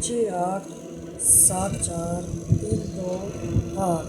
0306 7432 8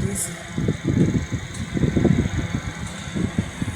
DC